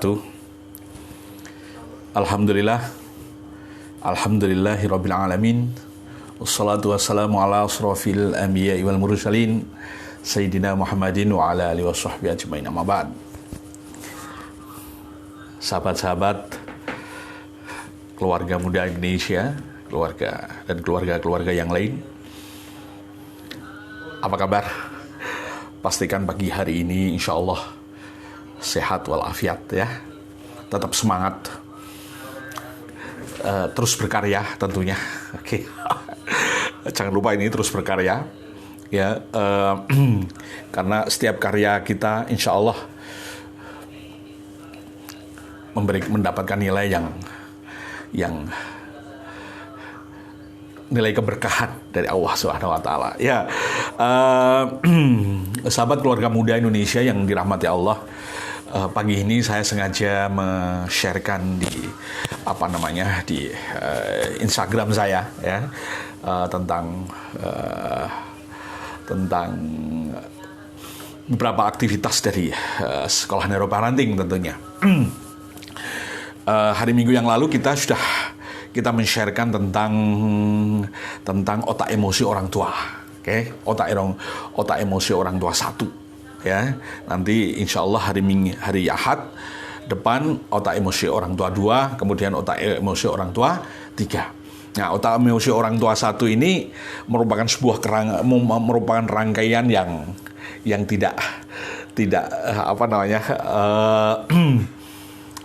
wabarakatuh. Alhamdulillahirabbil alamin. Wassalatu wassalamu ala asrofil anbiya'i wal mursalin Sayyidina Muhammadin wa ala alihi washabbihi ajmain, amma ba'd. Sahabat-sahabat keluarga muda Indonesia, keluarga yang lain, apa kabar? Pastikan pagi hari ini insya Allah sehat walafiat ya. Tetap semangat, terus berkarya tentunya. Oke. Jangan lupa ini terus berkarya ya, karena setiap karya kita insya Allah mendapatkan nilai yang nilai keberkahan dari Allah Subhanahu wa taala. Ya, sahabat keluarga muda Indonesia yang dirahmati Allah, pagi ini saya sengaja men-sharekan di Instagram saya ya, tentang beberapa aktivitas dari sekolah neuroparenting tentunya. Hari Minggu yang lalu kita men-sharekan tentang otak emosi orang tua. Oke, otak emosi orang tua 1 ya. Nanti insya Allah hari Ahad depan otak emosi orang tua 2, kemudian otak emosi orang tua 3. Nah, otak emosi orang tua 1 ini merupakan merupakan rangkaian yang tidak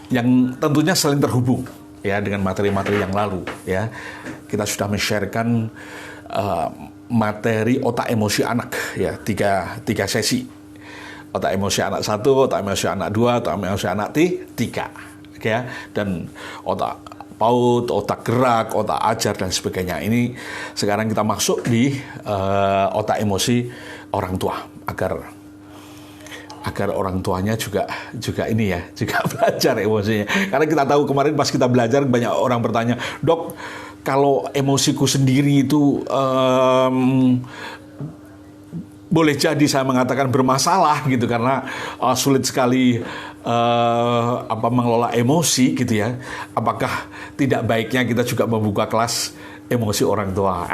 yang tentunya saling terhubung ya dengan materi-materi yang lalu ya. Kita sudah men-sharekan materi otak emosi anak ya, tiga sesi. Otak emosi anak 1, otak emosi anak 2, otak emosi anak 3 ya. Dan otak PAUD, otak gerak, otak ajar dan sebagainya. Ini sekarang kita masuk di otak emosi orang tua agar orang tuanya juga ini ya, juga belajar emosinya. Karena kita tahu kemarin pas kita belajar banyak orang bertanya, "Dok, kalau emosiku sendiri itu boleh jadi saya mengatakan bermasalah gitu karena sulit sekali mengelola emosi gitu ya. Apakah tidak baiknya kita juga membuka kelas emosi orang tua?"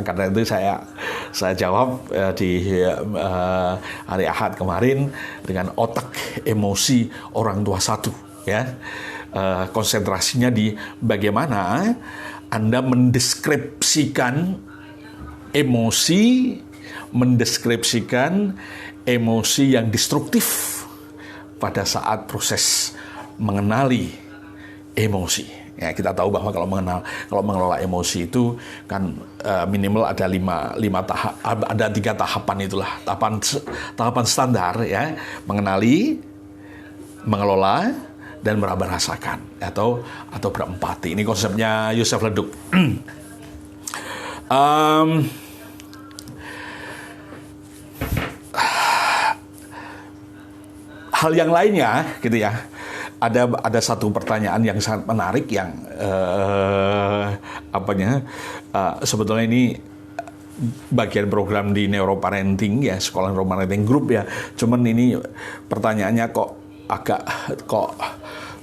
Karena itu saya jawab di hari Ahad kemarin dengan otak emosi orang tua 1 ya. Konsentrasinya di bagaimana Anda mendeskripsikan emosi yang destruktif pada saat proses mengenali emosi. Ya, kita tahu bahwa kalau mengelola emosi itu kan minimal ada 5 tahap, ada 3 tahapan itulah, tahapan standar ya, mengenali, mengelola dan meraba rasakan atau berempati. Ini konsepnya Yosef Leduc. Hal yang lainnya gitu ya, ada satu pertanyaan yang sangat menarik yang sebetulnya ini bagian program di neuroparenting ya, sekolah neuroparenting group ya. Cuman ini pertanyaannya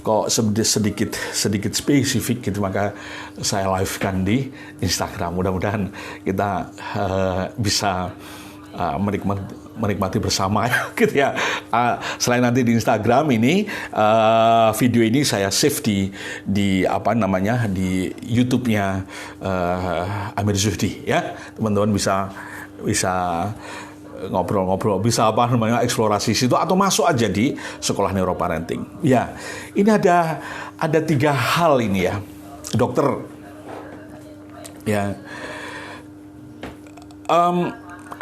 kok sedikit spesifik gitu, maka saya live-kan di Instagram. Mudah-mudahan kita bisa menikmati bersama gitu ya. Selain nanti di Instagram ini, video ini saya save di YouTube-nya Amir Zuhdi ya. Teman-teman bisa ngobrol-ngobrol, bisa eksplorasi situ atau masuk aja di sekolah neuroparenting. Ya, ini ada 3 hal ini ya, dokter. Ya.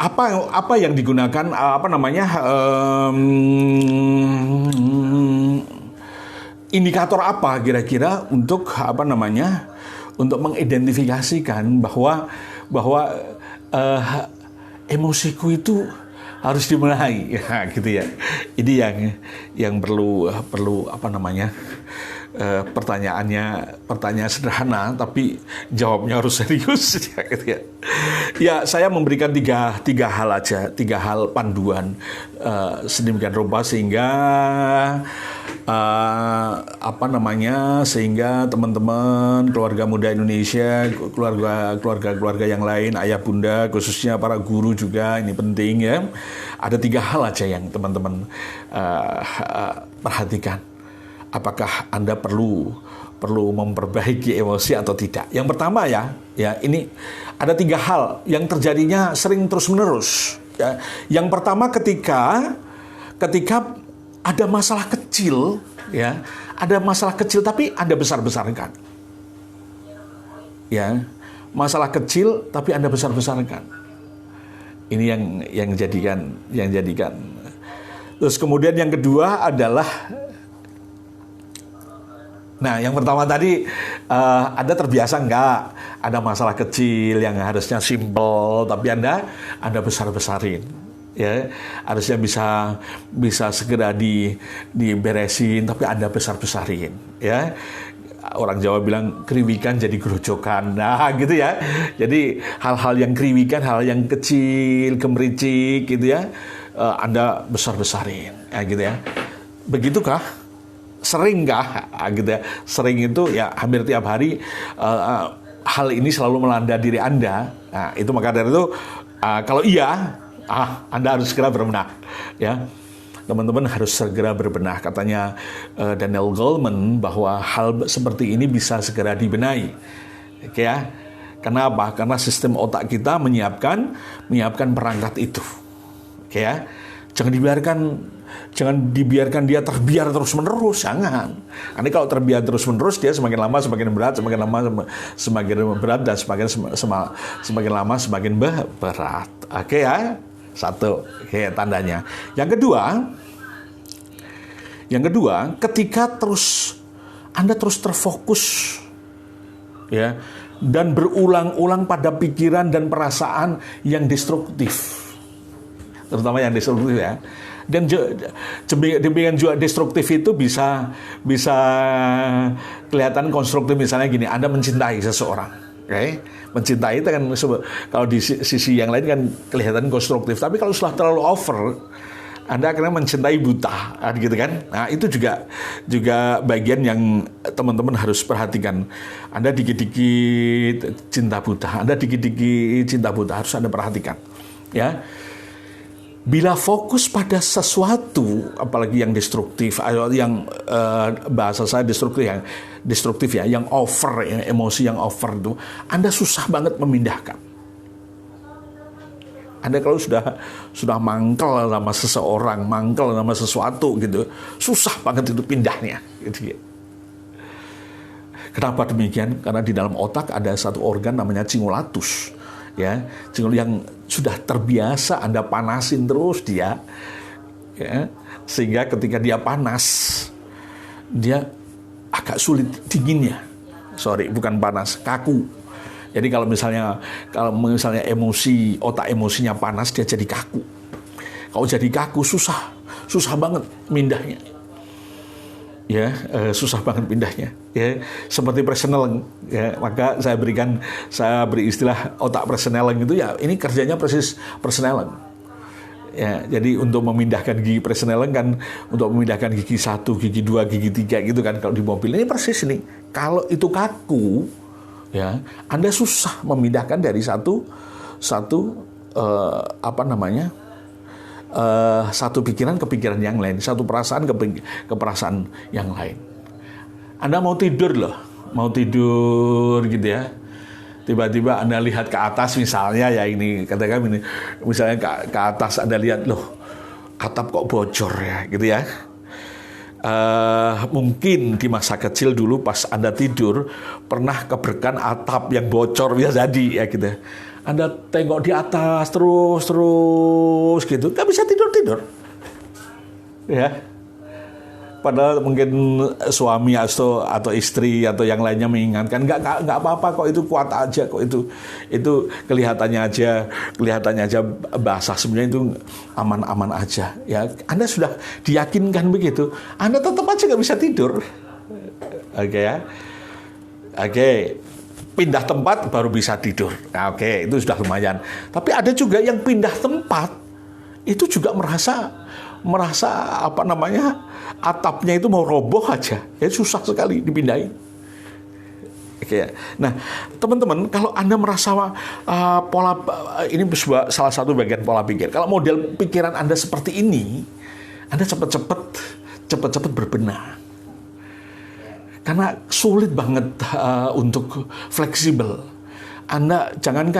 Apa yang digunakan indikator apa kira-kira untuk mengidentifikasikan bahwa emosiku itu harus dimulai ya, gitu ya. Ini yang perlu pertanyaan sederhana, tapi jawabnya harus serius. Ya, saya memberikan tiga hal aja, tiga hal panduan sedemikian rupa sehingga sehingga teman-teman keluarga muda Indonesia, keluarga yang lain, ayah bunda, khususnya para guru juga ini penting ya. Ada tiga hal aja yang teman-teman perhatikan. Apakah Anda perlu memperbaiki emosi atau tidak? Yang pertama ya ini ada tiga hal yang terjadinya sering terus-menerus. Ya. Yang pertama ketika ada masalah kecil, ya, ada masalah kecil tapi Anda besar-besarkan. Ya, masalah kecil tapi Anda besar-besarkan. Ini yang jadikan. Terus kemudian yang kedua adalah, nah, yang pertama tadi, Anda terbiasa nggak ada masalah kecil yang harusnya simple, tapi Anda besar-besarin, ya, harusnya bisa segera diberesin, tapi Anda besar-besarin, ya. Orang Jawa bilang kriwikan jadi gerojokan, nah gitu ya. Jadi hal-hal yang kriwikan, hal yang kecil, gemericik, gitu ya, Anda besar-besarin, ya gitu ya. Begitukah? Seringkah gitu ya? Sering itu ya hampir tiap hari hal ini selalu melanda diri Anda. Nah, itu maka dari itu kalau iya, Anda harus segera berbenah, ya. Teman-teman harus segera berbenah. Katanya Daniel Goleman bahwa hal seperti ini bisa segera dibenahi. Oke ya. Kenapa? Karena sistem otak kita menyiapkan perangkat itu. Oke ya. Jangan dibiarkan dia terbiar terus-menerus, jangan. Nanti kalau terbiar terus-menerus, dia semakin lama semakin berat, semakin lama semakin berat, dan semakin lama semakin berat. Oke ya, satu, oke, tandanya. Yang kedua, ketika Anda terus terfokus, ya, dan berulang-ulang pada pikiran dan perasaan yang destruktif, terutama yang destruktif ya. Dan demikian juga destruktif itu bisa kelihatan konstruktif. Misalnya gini, Anda mencintai seseorang, okay? Mencintai itu kan kalau di sisi yang lain kan kelihatan konstruktif. Tapi kalau sudah terlalu over, Anda akhirnya mencintai buta, gitu kan? Nah, itu juga bagian yang teman-teman harus perhatikan. Anda dikit-dikit cinta buta, harus Anda perhatikan, ya. Bila fokus pada sesuatu, apalagi yang destruktif, yang bahasa saya destruktif ya, yang over, ya, emosi yang over itu, Anda susah banget memindahkan. Anda kalau sudah mangkel sama seseorang, mangkel sama sesuatu gitu, susah banget itu pindahnya. Gitu. Kenapa demikian? Karena di dalam otak ada satu organ namanya cingulatus. Ya, yang sudah terbiasa Anda panasin terus dia, ya, sehingga ketika dia panas, dia agak sulit dinginnya. Bukan panas, kaku. Jadi kalau misalnya otak emosinya panas, dia jadi kaku. Kalau jadi kaku susah banget mindahnya. Ya, susah banget pindahnya. Ya, seperti Preseneleng, ya, maka saya beri istilah otak Preseneleng itu ya, ini kerjanya persis Preseneleng. Ya, jadi untuk memindahkan gigi Preseneleng kan, untuk memindahkan gigi 1, gigi 2, gigi 3 gitu kan kalau di mobil. Ini persis nih. Kalau itu kaku, ya, Anda susah memindahkan dari satu pikiran ke pikiran yang lain, satu perasaan ke perasaan yang lain. Anda mau tidur gitu ya, tiba-tiba Anda lihat ke atas misalnya, ya ini katakan ini, misalnya ke atas Anda lihat, loh, atap kok bocor ya, gitu ya. Mungkin di masa kecil dulu pas Anda tidur pernah keberkan atap yang bocor, bisa jadi ya gitu. Anda tengok di atas terus gitu, nggak bisa tidur, ya. Padahal mungkin suami atau istri atau yang lainnya mengingatkan, nggak apa-apa kok, itu kuat aja kok, itu kelihatannya aja basah, sebenarnya itu aman-aman aja, ya. Anda sudah diyakinkan begitu, Anda tetap aja nggak bisa tidur, Oke ya. Oke. Pindah tempat baru bisa tidur. Nah, oke, itu sudah lumayan. Tapi ada juga yang pindah tempat itu juga merasa apa namanya, atapnya itu mau roboh aja. Ya susah sekali dipindahin. Oke ya. Nah, teman-teman, kalau Anda merasa pola ini salah satu bagian pola pikir. Kalau model pikiran Anda seperti ini, Anda cepat-cepat berbenah. Karena sulit banget untuk fleksibel. Anda jangan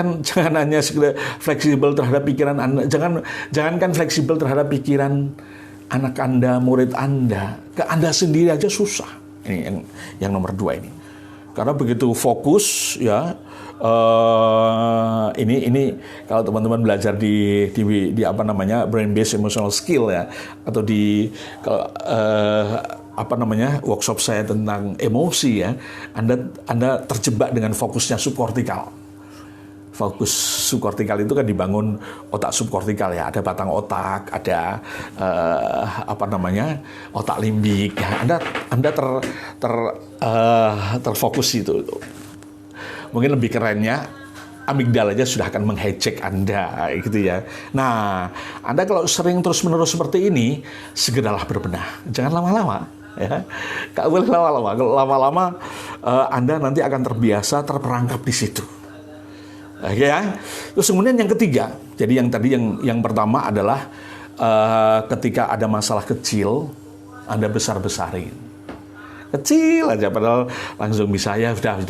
hanya sekedar fleksibel terhadap pikiran Anda, jangankan fleksibel terhadap pikiran anak Anda, murid Anda, ke Anda sendiri aja susah. Ini yang nomor 2 ini. Karena begitu fokus ya, ini kalau teman-teman belajar di apa namanya, brain based emotional skill ya, atau di workshop saya tentang emosi ya, Anda terjebak dengan fokusnya subkortikal. Fokus subkortikal itu kan dibangun otak subkortikal ya, ada batang otak, ada otak limbik ya. Anda terfokus itu. Mungkin lebih kerennya amigdalanya sudah akan menghijack Anda gitu ya. Nah, Anda kalau sering terus-menerus seperti ini, segeralah berbenah. Jangan lama-lama ya. Gak boleh lama-lama. Kalau lama-lama Anda nanti akan terbiasa terperangkap di situ. Oke ya. Terus kemudian yang ketiga, jadi yang tadi yang pertama adalah ketika ada masalah kecil, Anda besar-besarin. Kecil aja, padahal langsung bisa ya sudah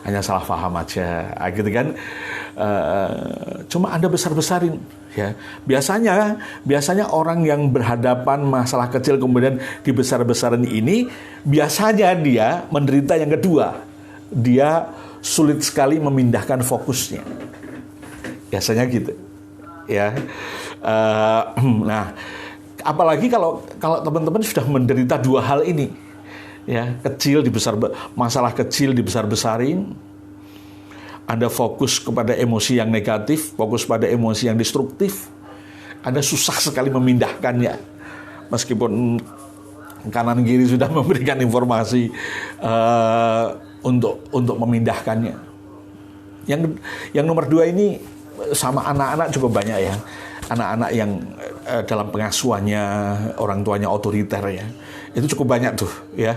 hanya salah paham aja, gitu kan. Cuma Anda besar-besarin ya. Biasanya orang yang berhadapan masalah kecil kemudian dibesar-besarin ini, biasanya dia menderita yang kedua. Dia sulit sekali memindahkan fokusnya. Biasanya gitu. Ya. Nah, apalagi kalau teman-teman sudah menderita 2 hal ini. Ya, masalah kecil dibesar-besarin. Anda fokus kepada emosi yang negatif, fokus pada emosi yang destruktif. Anda susah sekali memindahkannya. Meskipun kanan kiri sudah memberikan informasi untuk memindahkannya. Yang nomor 2 ini sama anak-anak cukup banyak ya. Anak-anak yang dalam pengasuhannya orang tuanya otoriter ya, itu cukup banyak tuh ya.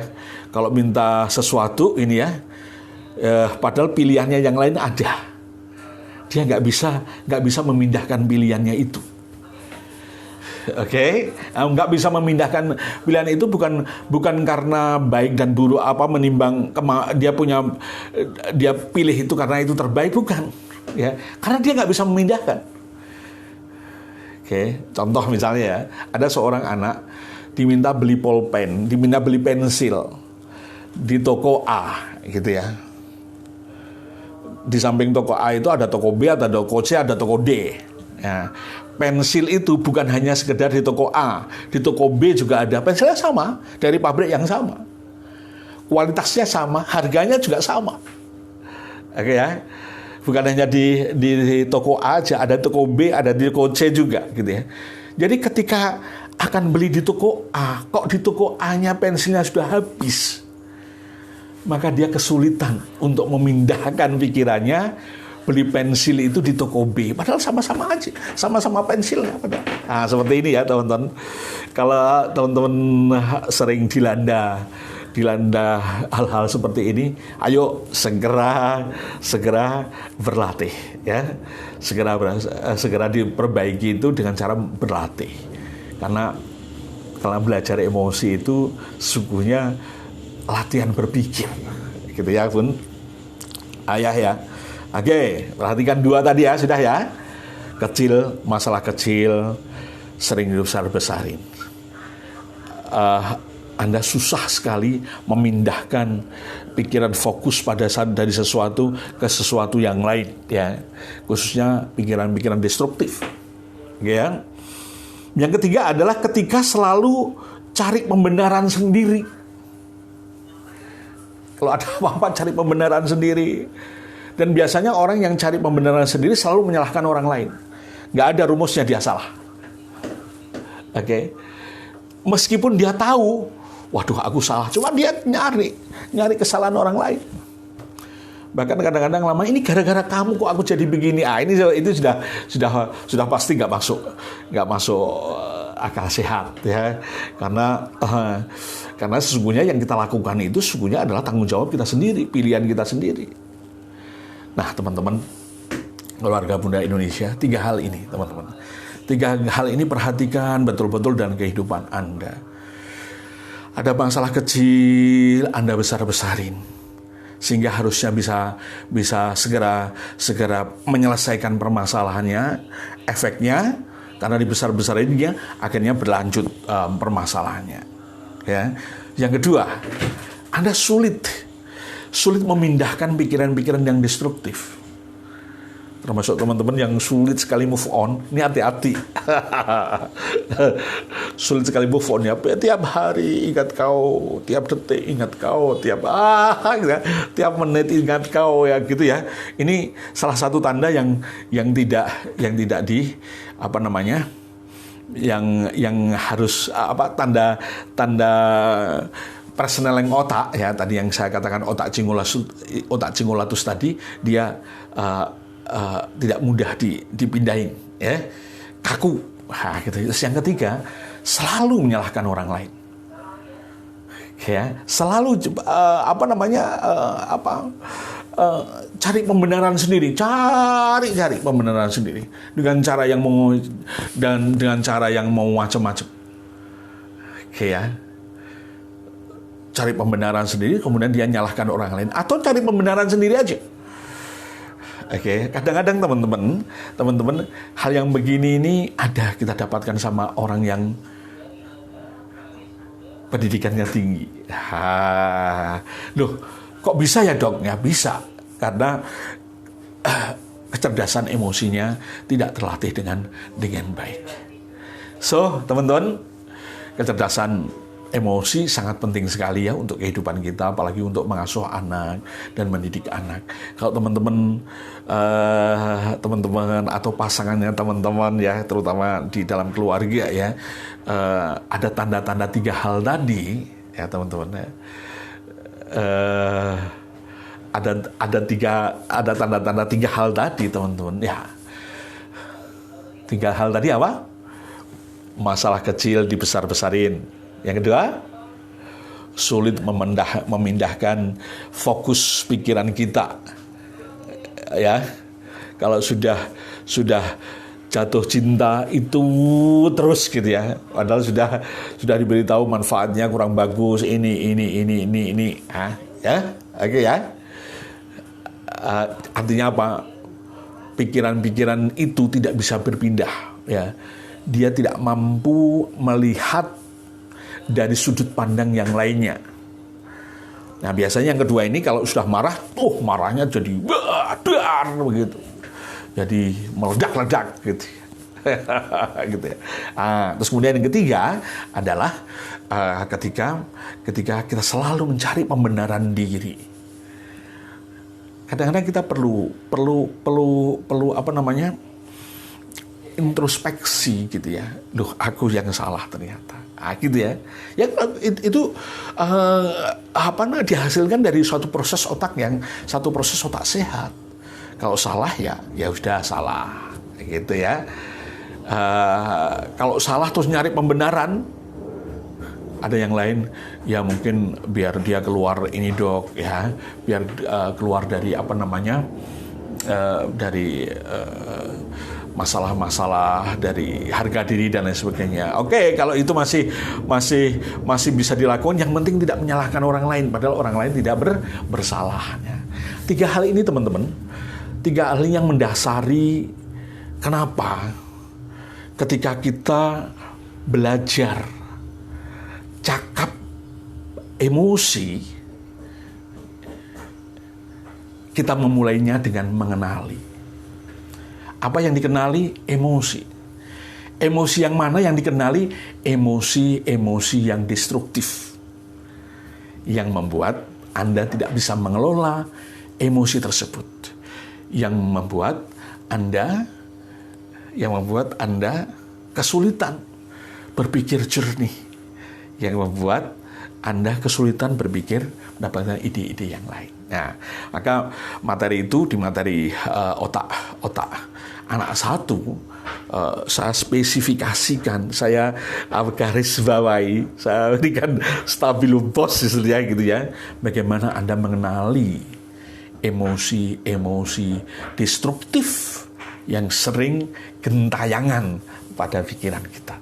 Kalau minta sesuatu ini ya, padahal pilihannya yang lain ada, dia nggak bisa memindahkan pilihannya itu. Oke, nggak bisa memindahkan pilihan itu bukan karena baik dan buruk apa menimbang dia pilih itu karena itu terbaik, bukan ya, karena dia nggak bisa memindahkan. Oke, contoh misalnya ya, ada seorang anak diminta beli pulpen, diminta beli pensil di toko A, gitu ya. Di samping toko A itu ada toko B, ada toko C, ada toko D. Ya, pensil itu bukan hanya sekedar di toko A, di toko B juga ada. Pensilnya sama, dari pabrik yang sama, kualitasnya sama, harganya juga sama. Oke ya. Bukan hanya di toko A aja, ada toko B, ada di toko C juga gitu ya. Jadi ketika akan beli di toko A, kok di toko A-nya pensilnya sudah habis, maka dia kesulitan untuk memindahkan pikirannya beli pensil itu di toko B. Padahal sama-sama aja, sama-sama pensilnya. Nah, seperti ini ya teman-teman. Kalau teman-teman sering dilanda hal-hal seperti ini, ayo segera berlatih ya, segera diperbaiki itu dengan cara berlatih, karena belajar emosi itu sesungguhnya latihan berpikir gitu ya Bun ayah ya. Oke, perhatikan 2 tadi ya, sudah ya. Kecil, masalah kecil sering dibesar-besarin. Anda susah sekali memindahkan pikiran fokus dari sesuatu ke sesuatu yang lain ya, khususnya pikiran-pikiran destruktif ya. Yang ketiga adalah ketika selalu cari pembenaran sendiri. Kalau ada apa-apa cari pembenaran sendiri, dan biasanya orang yang cari pembenaran sendiri selalu menyalahkan orang lain. Nggak ada rumusnya dia salah. Oke. Meskipun dia tahu waduh aku salah. Cuma dia nyari kesalahan orang lain. Bahkan kadang-kadang lama ini gara-gara kamu kok aku jadi begini. Ini itu sudah pasti nggak masuk akal sehat ya. Karena sesungguhnya yang kita lakukan itu sesungguhnya adalah tanggung jawab kita sendiri, pilihan kita sendiri. Nah, teman-teman, keluarga Bunda Indonesia, 3 hal ini, teman-teman. 3 hal ini perhatikan betul-betul dalam kehidupan Anda. Ada masalah kecil, Anda besar-besarin. Sehingga harusnya bisa segera menyelesaikan permasalahannya, efeknya karena dibesar-besarin dia akhirnya berlanjut permasalahannya. Ya. Yang kedua, Anda sulit memindahkan pikiran-pikiran yang destruktif. Termasuk teman-teman yang sulit sekali move on, ini hati-hati. Sulit sekali move on ya. Tiap hari ingat kau, tiap detik ingat kau, tiap menit ingat kau ya gitu ya. Ini salah satu tanda yang tidak yang harus tanda persneling otak ya, tadi yang saya katakan otak cingulatus tadi dia tidak mudah dipindahin ya, kaku. Gitu. Terus yang ketiga, selalu menyalahkan orang lain ya, selalu cari pembenaran sendiri, cari pembenaran sendiri dengan cara yang mau macam-macam. Oke ya. Cari pembenaran sendiri, kemudian dia nyalahkan orang lain, atau cari pembenaran sendiri aja. Oke, kadang-kadang teman-teman, hal yang begini ini kita dapatkan sama orang yang pendidikannya tinggi. Loh, kok bisa ya dok? Ya bisa, karena kecerdasan emosinya tidak terlatih dengan baik. So, teman-teman, kecerdasan emosi sangat penting sekali ya untuk kehidupan kita, apalagi untuk mengasuh anak dan mendidik anak. Kalau teman-teman atau pasangannya teman-teman ya, terutama di dalam keluarga ya, ada tanda-tanda 3 hal tadi ya teman-teman ya. Ada tanda-tanda 3 hal tadi teman-teman ya. 3 hal tadi apa? Masalah kecil dibesar-besarin. Yang kedua, sulit memindahkan fokus pikiran kita. Ya, kalau sudah jatuh cinta itu terus gitu ya. Padahal sudah diberitahu manfaatnya kurang bagus, ini. Ya, oke ya. Artinya apa? Pikiran-pikiran itu tidak bisa berpindah. Ya, dia tidak mampu melihat dari sudut pandang yang lainnya. Nah, biasanya yang kedua ini kalau sudah marah, marahnya jadi dar begitu. Jadi meledak-ledak gitu. Gitu ya. Terus kemudian yang ketiga adalah ketika kita selalu mencari pembenaran diri. Kadang-kadang kita perlu introspeksi gitu ya. Duh, aku yang salah ternyata. Gitu ya. Ya itu dihasilkan dari suatu proses otak sehat. Kalau salah ya sudah salah. Gitu ya. Kalau salah terus nyari pembenaran, ada yang lain ya mungkin biar dia keluar ini dok ya, biar keluar dari dari masalah-masalah dari harga diri dan lain sebagainya. Oke, kalau itu masih bisa dilakukan, yang penting tidak menyalahkan orang lain, padahal orang lain tidak bersalahnya. 3 hal ini teman-teman, 3 hal yang mendasari kenapa ketika kita belajar cakap emosi, kita memulainya dengan mengenali. Apa yang dikenali? Emosi. Emosi yang mana yang dikenali? Emosi yang destruktif. Yang membuat Anda tidak bisa mengelola emosi tersebut. Yang membuat Anda kesulitan berpikir jernih. Yang membuat Anda kesulitan berpikir, mendapatkan ide-ide yang lain. Nah, maka materi itu di materi otak anak satu, saya spesifikasikan, saya garis bawahi, saya berikan stabilo pos istilahnya gitu ya. Bagaimana Anda mengenali emosi-emosi destruktif yang sering gentayangan pada pikiran kita.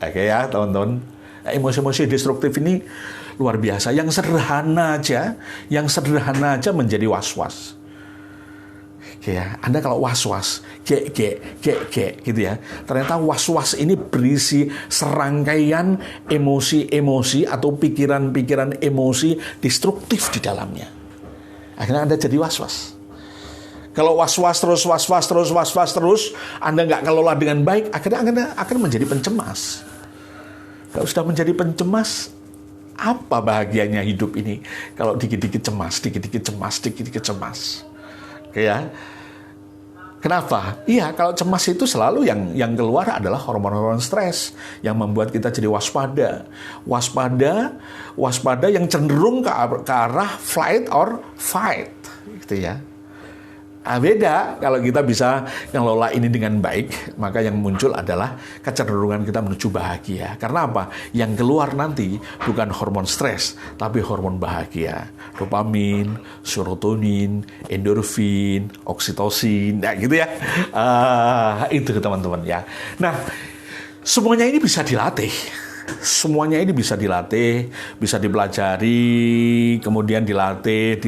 Oke ya teman-teman. Nah, emosi-emosi destruktif ini luar biasa. Yang sederhana aja menjadi was-was. Oke ya, Anda kalau was-was, gitu ya. Ternyata was-was ini berisi serangkaian emosi-emosi atau pikiran-pikiran emosi destruktif di dalamnya. Akhirnya Anda jadi was-was. Kalau was-was terus, Anda nggak kelola dengan baik, akhirnya Anda akan menjadi pencemas. Kalau sudah menjadi pencemas, apa bahagianya hidup ini? Kalau dikit-dikit cemas. Oke ya. Kenapa? Iya, kalau cemas itu selalu yang keluar adalah hormon-hormon stres yang membuat kita jadi waspada. Waspada yang cenderung ke arah flight or fight, gitu ya. Beda kalau kita bisa ngelola ini dengan baik, maka yang muncul adalah kecenderungan kita menuju bahagia. Karena apa? Yang keluar nanti bukan hormon stres, tapi hormon bahagia. Dopamin, serotonin, endorfin, oksitosin, ya gitu ya. Itu teman-teman ya. Nah, semuanya ini bisa dilatih. Semuanya ini bisa dilatih, bisa dipelajari, kemudian dilatih.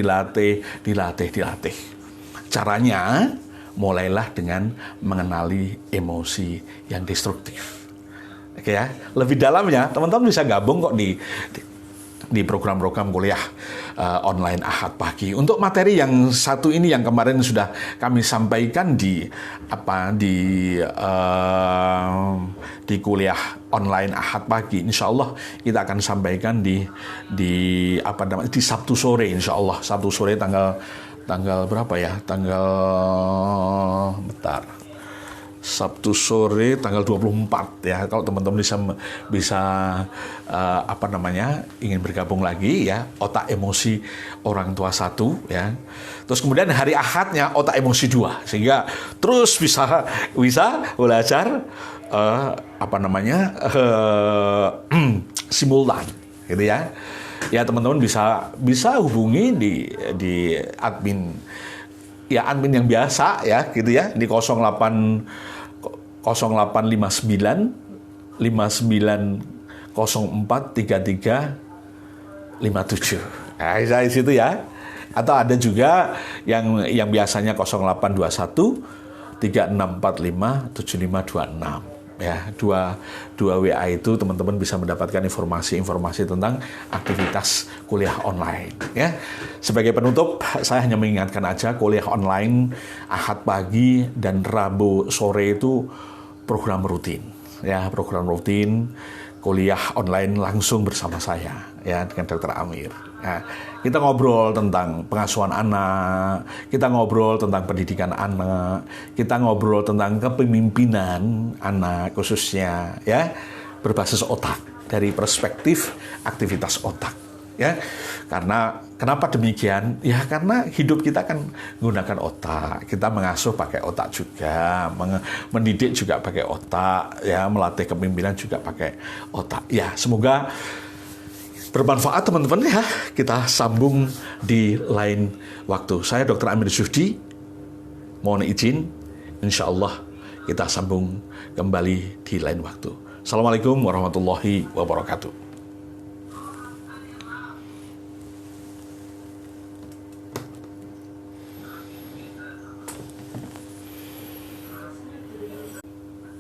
Caranya, mulailah dengan mengenali emosi yang destruktif. Oke ya, lebih dalamnya teman-teman bisa gabung kok di program-program kuliah online Ahad Pagi. Untuk materi yang satu ini yang kemarin sudah kami sampaikan di kuliah online Ahad Pagi, Insya Allah kita akan sampaikan di Sabtu sore, Insya Allah Sabtu sore tanggal berapa ya? Sabtu sore tanggal 24 ya. Kalau teman-teman bisa ingin bergabung lagi ya, otak emosi orang tua 1 ya. Terus kemudian hari Ahadnya otak emosi 2, sehingga terus bisa belajar simultan gitu ya. Ya teman-teman bisa hubungi di admin yang biasa ya gitu ya, di 0859 5904 3357. Nah, di situ ya. Atau ada juga yang biasanya 0821 3645 7526. Ya, dua WA itu teman-teman bisa mendapatkan informasi tentang aktivitas kuliah online ya. Sebagai penutup, saya hanya mengingatkan aja, kuliah online Ahad pagi dan Rabu sore itu program rutin kuliah online langsung bersama saya ya, dengan Dr. Amir. Nah, kita ngobrol tentang pengasuhan anak, kita ngobrol tentang pendidikan anak, kita ngobrol tentang kepemimpinan anak khususnya ya, berbasis otak, dari perspektif aktivitas otak ya. Karena kenapa demikian? Ya karena hidup kita kan menggunakan otak. Kita mengasuh pakai otak juga, mendidik juga pakai otak ya, melatih kepemimpinan juga pakai otak. Ya, semoga bermanfaat teman-teman ya. Kita sambung di lain waktu. Saya Dr. Amir Syuhdi, mohon izin, insya Allah kita sambung kembali di lain waktu. Assalamualaikum warahmatullahi wabarakatuh.